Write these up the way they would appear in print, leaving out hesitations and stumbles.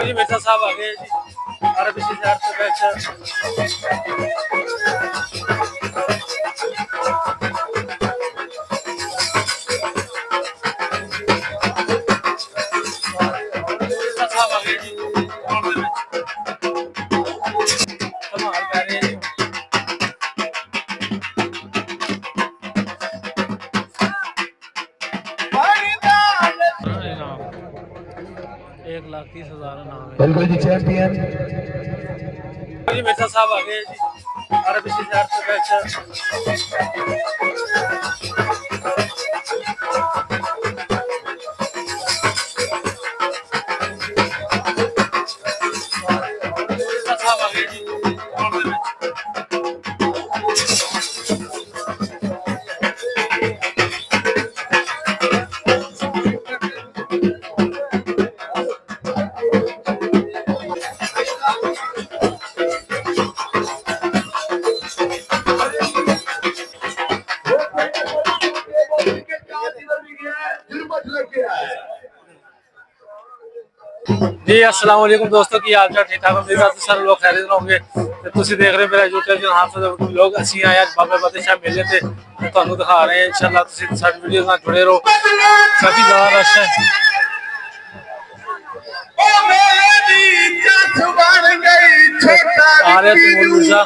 जी मिर्जा साहब आ गए जी और पिछले शहर से बैठ साहब आ गए जी धमाल पै रहे हैं जी 1,30,000 नाम है बिल्कुल जी चैंपियन जी मिर्जा साहब आ गए जी और पिछले शहर से बैठ साहब आ गए जी जी अस्सलाम वालेकुम दोस्तों की हाल चाल ठीक ठाक मेरे साथ सारे लोग खैरियत में होंगे ते तुसी देख रहे हो मेरा यूट्यूब चैनल हाफ लोग ਅਸੀਂ ਆਏ ਅੱਜ ਬਾਬਾ ਫਤਿਹ ਸ਼ਾਹ ਮੇਲੇ ਤੇ ਤੁਹਾਨੂੰ ਦਿਖਾ ਰਹੇ ਹਾਂ इंशाल्लाह ਤੁਸੀਂ ਸਾਡੀ ਵੀਡੀਓ ਨਾਲ जुड़े रहो काफी ज्यादा रश है आ रहे तैमूर मिर्जा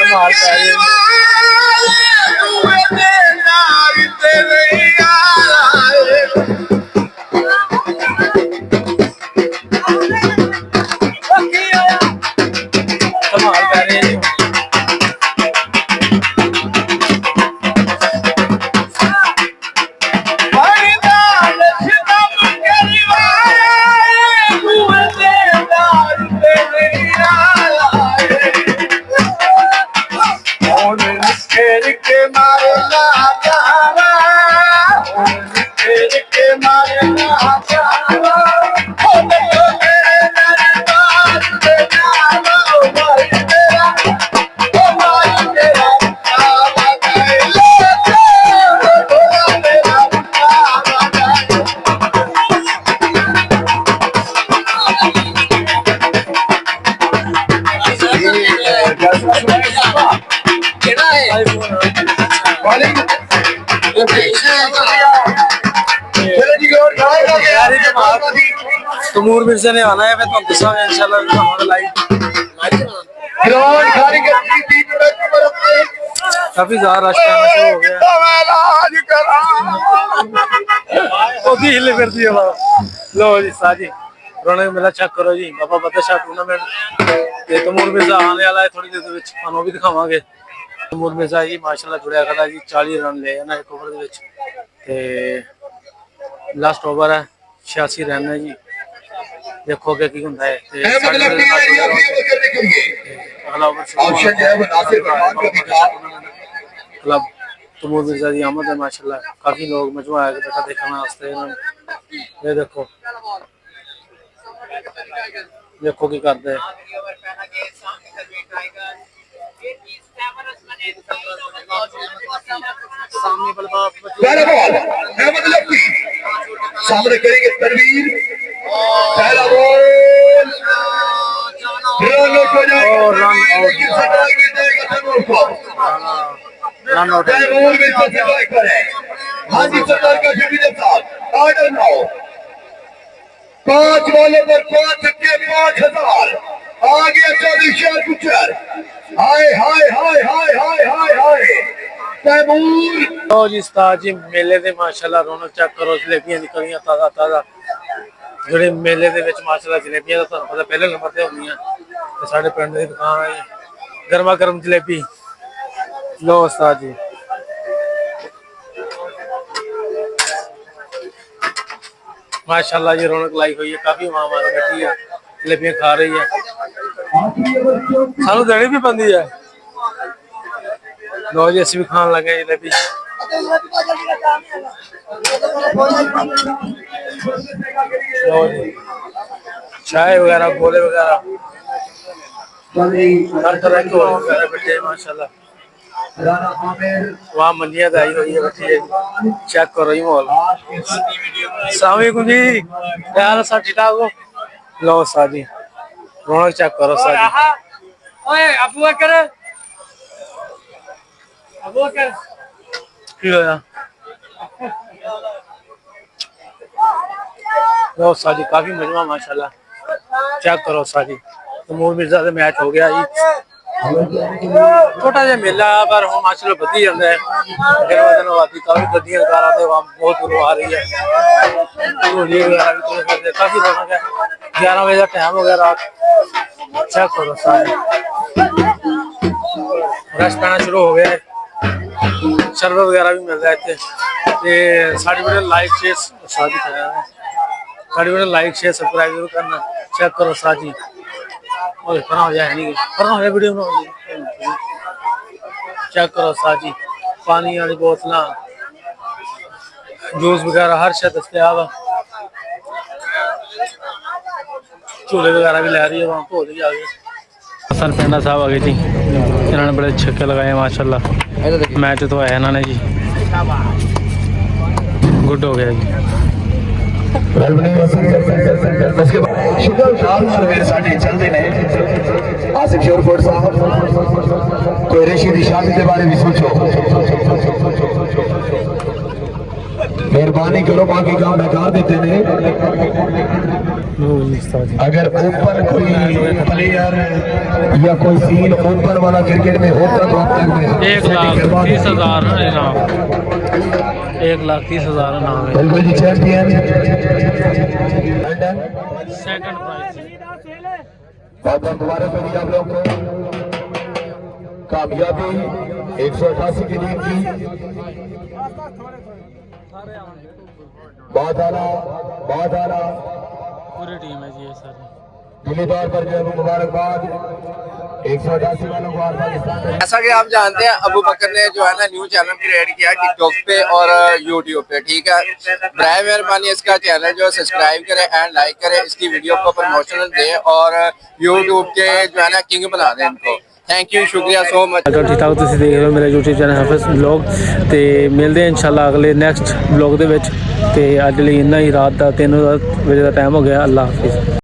धमाल पै रही है धमाल पै रही है तैमूर मिर्जा ने आना है मैं तुम दसांगा इंशाल्लाह हमारा लाइव काफी ज्यादा रश करना शुरू हो गया हिले कर दिया लो जी साजी रौनक मेला चेक करो जी बाबा फतेह शाह टूर्नामेंट तैमूर मिर्जा आने वाला है थोड़ी देर भी दिखावे तैमूर मिर्जा जी माशाल्लाह जुड़िया खड़ा जी 40 रन ले एक ओवर लास्ट ओवर है 86 रन है जी देखो क्या की होता है अगला क्लब तैमूर मिर्जा की आमद है माशाल्लाह काफी लोग मजमा आए बैठा देखने वास्ते ये देखो देखो की करते हैं सामने करेंगे तनवीर पहला बॉल रन आउट हाजी सरदार का शुक्रिया साथ ऑर्डर नाउ 5 बॉलों पर 5 छक्के 5,000 आगे चौधरी शाह गुजर हाय हाय हाय हाय हाय हाय हाय तैमूर लो जी उस्ताद जी मेले दे माशाल्लाह रौनक चेक करो जलेबियां निकलियां ताजा ताजा ਜਿਹੜੇ मेले ਦੇ ਵਿੱਚ ਮਾਸ਼ਾਅੱਲਾ ਜਲੇਬੀਆਂ ਦਾ ਤੁਹਾਨੂੰ ਪਤਾ ਪਹਿਲੇ ਨੰਬਰ ਤੇ ਹੁੰਦੀਆਂ ਤੇ ਸਾਡੇ ਪਿੰਡ ਦੀ ਦੁਕਾਨ ਹੈ ਗਰਮਾ ਗਰਮ ਜਲੇਬੀ लो उस्ताद जी माशाल्लाह जी रौनक लाई हुई है काफी मां बैठी है जलेबियां खा रही है सानू देनी भी पड़ती है लो जी असं भी खान लगे जलेबी चाय वगैरह गोले वगैरह हर तरह के वगैरह बैठे हैं माशाल्लाह राना आमिर वहाँ मंजियाँ आई हुई है बैठी है, चेक करो जी माहौल। अस्सलामुअलैकुम जी, क्या हाल है सर, ठीक ठाक हो? लो उस्ताद जी रौनक चेक करो उस्ताद जी। ओए अबू बकर की होया? लो उस्ताद जी काफी मजमा माशाल्लाह, चेक करो उस्ताद जी। तैमूर मिर्जा से मैच हो गया जी, छोटा जिहा मेला पर हम माशाल्लाह बधी जाता है। दिन ब दिन आबादी काफी गड्डियां कार आते वहाँ बहुत दूर आ रही है, झूलिए वगैरह भी तुले फिरते, काफी रौनक है। 11 बजे का टाइम हो गया रात, चेक करो सारे रश पैना शुरू हो गया है। शरबत वगैरह भी मिल रहा है इतने। साड़ी वीडियो लाइक शेयर साथ कराया है, sari video like share subscribe जरूर करना। चेक करो साथी और करना हो जाए नहीं करना हो जाए वीडियो बना, चेक करो साथी। पानी वाली बोतल जूस वगैरह हर शय दस्तयाब है, झूले वगैरह भी लै रही है वहाँ भोल ही आ गए। हसन पेंडा साहब आ गए जी, इन्होंने बड़े छक्के लगाए माशाल्लाह, मैच तो आया इन्होंने जी, गुड हो गया जी। आसिफ शोरकोट साहब कोई रशीद शादी के बारे में सोचो, मेहरबानी करो बाकी काम बेकार देते ने। अगर ओपन कोई प्लेयर या कोई सीन ओपन वाला क्रिकेट में होता तो अब तक में 1,30,000 इनाम, 1,30,000 इनाम है। बिल्कुल जी चैंपियन सेकंड प्राइज बहुत बहुत मुबारक होगी आप लोग को, कामयाबी 188 की टीम की, बहुत आला पूरी टीम है जी ये सारी। दिली तौर पर जो है वो मुबारकबाद 188 वालों को और पाकिस्तान में। जैसा कि आप जानते हैं अबू बकर ने जो है ना न्यू चैनल क्रिएट किया है टिकटॉक पे और यूट्यूब पे, ठीक है। बराए मेहरबानी इसका चैनल जो सब्सक्राइब करें एंड लाइक करें, इसकी वीडियो को प्रमोशन दें और यूट्यूब के जो है ना किंग बना दें इनको। थैंक यू, शुक्रिया सो मच। अगर ठीक ठाक तुसीं देख रहे हो मेरा यूट्यूब चैनल हाफिज़ ब्लॉग, तो मिलते हैं इंशाल्लाह अगले नैक्सट ब्लॉग दे विच। ते अज लई इन्ना ही, रात का 3 बजे का टाइम हो गया। अल्लाह हाफिज़।